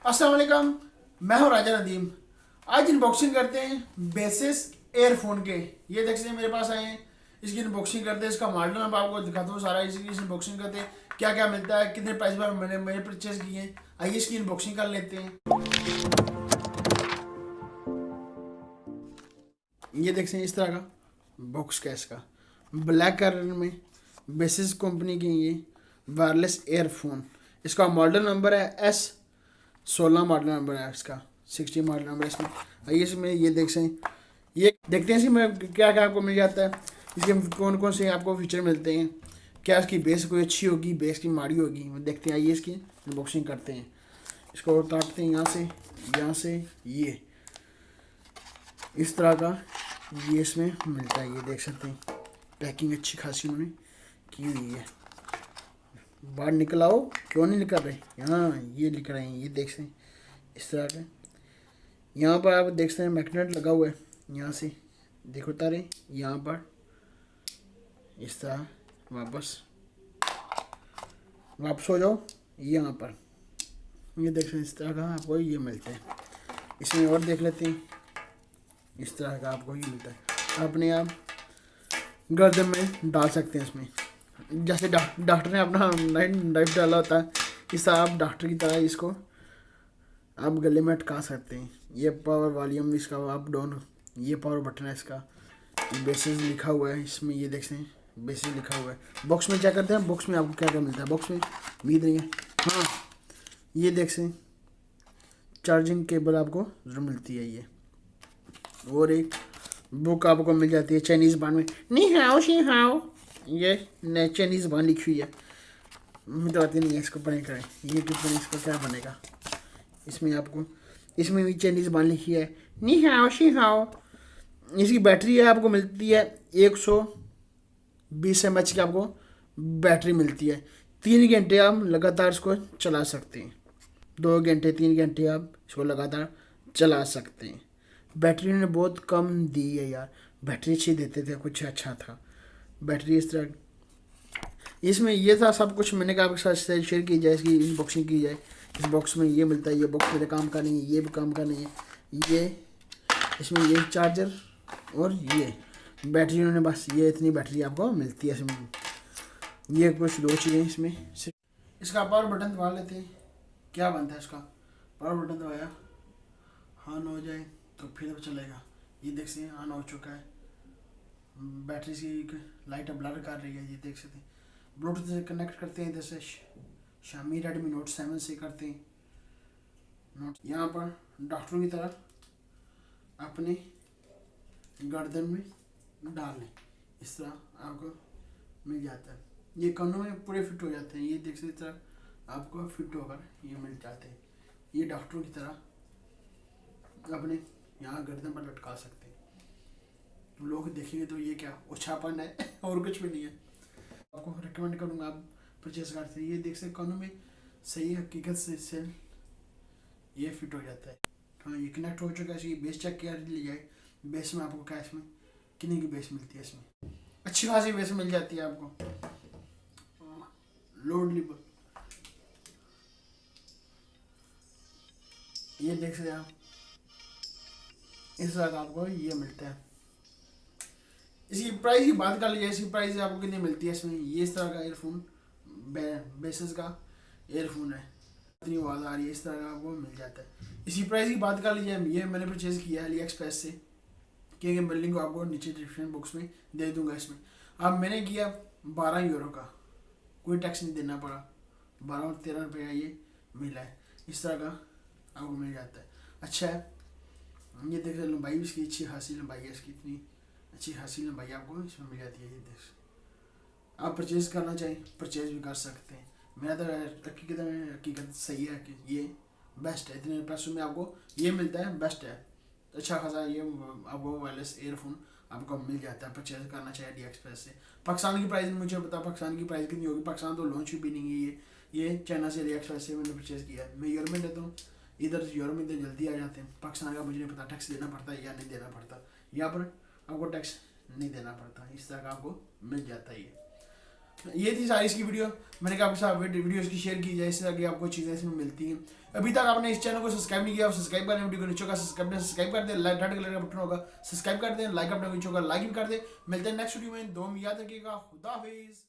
अस्सलाम वालेकुम। मैं हूं राजा नदीम। आज अनबॉक्सिंग करते हैं बेसिस एयरफोन के। ये देख सकते हैं मेरे पास आए हैं। इसकी अनबॉक्सिंग करते हैं, इसका मॉडल मैं आपको दिखाता हूँ सारा। इसकी अनबॉक्सिंग करते हैं, क्या क्या मिलता है, कितने प्राइस पर मैंने परचेज किए हैं। आइए इसकी अनबॉक्सिंग कर लेते हैं। ये देख सकते हैं इस तरह का बॉक्स का इसका ब्लैक कलर में बेसिस कंपनी की ये वायरलेस एयरफोन। इसका मॉडल नंबर है S16 मॉडल नंबर है इसका, 60 मॉडल नंबर है इसमें। आइए इसमें ये देख सकते हैं, ये देखते हैं इसमें क्या क्या आपको मिल जाता है, इसके कौन कौन से आपको फीचर मिलते हैं, क्या इसकी बेस कोई अच्छी होगी, बेस की माड़ी होगी, देखते हैं। आइए इसकी अनबॉक्सिंग करते हैं। इसको काटते हैं यहाँ से ये इस तरह का ये इसमें मिलता है। ये देख सकते हैं पैकिंग अच्छी खासी उन्होंने की हुई है। बाहर निकल आओ, क्यों नहीं निकल रहे, हाँ ये लिख रहे हैं। ये देख सकते हैं इस तरह का, यहाँ पर आप देख सकते हैं मैग्नेट लगा हुआ है। यहाँ से देखो तारे, यहाँ पर इस तरह वापस हो जाओ यहाँ पर। ये देख सकते हैं इस तरह का आपको ये मिलता है। इसमें और देख लेते हैं, इस तरह का आपको ये मिलता है। अपने आप गर्दन में डाल सकते हैं इसमें, जैसे डॉक्टर ने अपना नाइफ डाला होता है, इस तरह आप डॉक्टर की तरह इसको आप गले में अटका सकते हैं। ये पावर वॉल्यूम इसका अप डाउन, ये पावर बटन है इसका। बेसिस लिखा हुआ है इसमें, ये देख सकते हैं बेसिस लिखा हुआ है। बॉक्स में क्या करते हैं, बॉक्स में आपको क्या क्या मिलता है, बॉक्स में उम्मीद नहीं है। हाँ ये देख सकते हैं चार्जिंग केबल आपको जरूर मिलती है ये, और एक बुक आपको मिल जाती है चाइनीज़ बान में, नी हाओ शी हाओ, ये चाइनीज़ बान लिखी हुई है। मुझे तो आती नहीं है इसको पढ़े करें, ये कितना इसका क्या बनेगा। इसमें आपको इसमें भी चाइनीज़ बान लिखी है, नी हाओ शी हाओ। इसकी बैटरी है आपको मिलती है 120 mAh की आपको बैटरी मिलती है। 3 घंटे आप लगातार इसको चला सकते हैं, 2 घंटे 3 घंटे आप इसको लगातार चला सकते हैं। बैटरी ने बहुत कम दी है यार, बैटरी अच्छी देते थे, कुछ अच्छा था बैटरी इस तरह। इसमें ये था सब कुछ, मैंने कहा आपके साथ शेयर की जाए, इसकी अनबॉक्सिंग की जाए। इस बॉक्स में ये मिलता है, ये बॉक्स मेरे काम का नहीं है, ये भी काम का नहीं है। ये इसमें ये चार्जर और ये बैटरी, उन्होंने बस ये इतनी बैटरी आपको मिलती है इसमें। ये कुछ 2 चीज़ें इसमें। इसका पावर बटन दबा लेते हैं, क्या बनता है इसका। पावर बटन दबाया, ऑन हो जाए तो फिर चलेगा। ये देख सकते हैं ऑन हो चुका है। बैटरी की लाइट ब्लर कर रही है, ये देख सकते हैं। ब्लूटूथ से कनेक्ट करते हैं, इधर से शामी रेडमी नोट 7 से करते हैं। नोट यहाँ पर डॉक्टरों की तरह अपने गर्दन में डाल लें, इस तरह आपको मिल जाता है। ये कानों में पूरे फिट हो जाते हैं, ये देख सकते इस तरह आपको फिट होकर ये मिल जाते हैं। ये डॉक्टरों की तरह अपने यहाँ गर्दन पर लटका सकते हैं। तो लोग देखेंगे तो ये क्या उछापन है और कुछ भी नहीं है। आपको रिकमेंड करूँगा आप परचेस करते हैं। ये देख सकते कानों में सही हकीकत से सेल ये फिट हो जाता है। हाँ ये कनेक्ट हो चुका है। इसकी बेस चेक किया ली जाए, बेस में आपको क्या इसमें कितनी की बेस मिलती है, इसमें अच्छी खासी बेस मिल जाती है आपको। लोड लिबर ये देख सकते आप, इस तरह का आपको ये मिलता है। इसकी प्राइस की बात कर लीजिए, इसकी प्राइस आपको कितनी मिलती है इसमें। ये इस तरह का एयरफोन बेसिस का एयरफोन है, इतनी आवाज़ आ रही है, इस तरह का आपको मिल जाता है। इसकी प्राइस की बात कर लीजिए, ये मैंने परचेज़ किया है अली एक्सप्रेस से, क्योंकि मैं लिंक आपको नीचे डिस्क्रिप्शन बॉक्स में दे दूंगा। इसमें अब मैंने किया 12 यूरो का, कोई टैक्स नहीं देना पड़ा, 12 और 13 रुपये का ये मिला है। इस तरह का आपको मिल जाता है, अच्छा है। ये देख रहे लंबाई भी इसकी अच्छी खासी लंबाई है, इसकी इतनी अच्छी खासी लंबाई आपको इसमें मिल जाती है। ये देख आप परचेज़ करना चाहें परचेज़ भी कर सकते हैं। मेरा तो हकीकत सही है कि ये बेस्ट है, इतने पैसों में आपको ये मिलता है, बेस्ट है। अच्छा खासा ये आपको वायरलेस एयरफोन आपको मिल जाता है, परचेज करना चाहिए अली एक्सप्रेस से। पाकिस्तान की प्राइस मुझे पता, पाकिस्तान की प्राइस कितनी होगी, पाकिस्तान तो लॉन्च भी नहीं है ये चाइना से अली एक्सप्रेस से मैंने परचेज़ किया है। मैं यूरोप में रहता हूँ, इधर यूरोप में तो जल्दी आ जाते हैं। पाकिस्तान का मुझे नहीं पता टैक्स देना पड़ता है या नहीं देना पड़ता, यहाँ पर आपको टैक्स नहीं देना पड़ता, इस तरह का आपको मिल जाता है ये। ये थी सारी इसकी वीडियो। मैंने कहा आपके साथ वीडियो इसकी शेयर की जाए, इससे आगे आपको चीज़ें इसमें मिलती हैं। अभी तक आपने इस चैनल को सब्सक्राइब नहीं किया, सब्सक्राइब करें, वीडियो को नीचे का सब्सक्राइब कर दें, लाइक रेड कलर का बटन होगा सब्सक्राइब कर दें, लाइक अपने नीचे का लाइक भी कर दें। मिलते हैं नेक्स्ट वीडियो में, दो में याद रखिएगा। खुदा हाफिज़।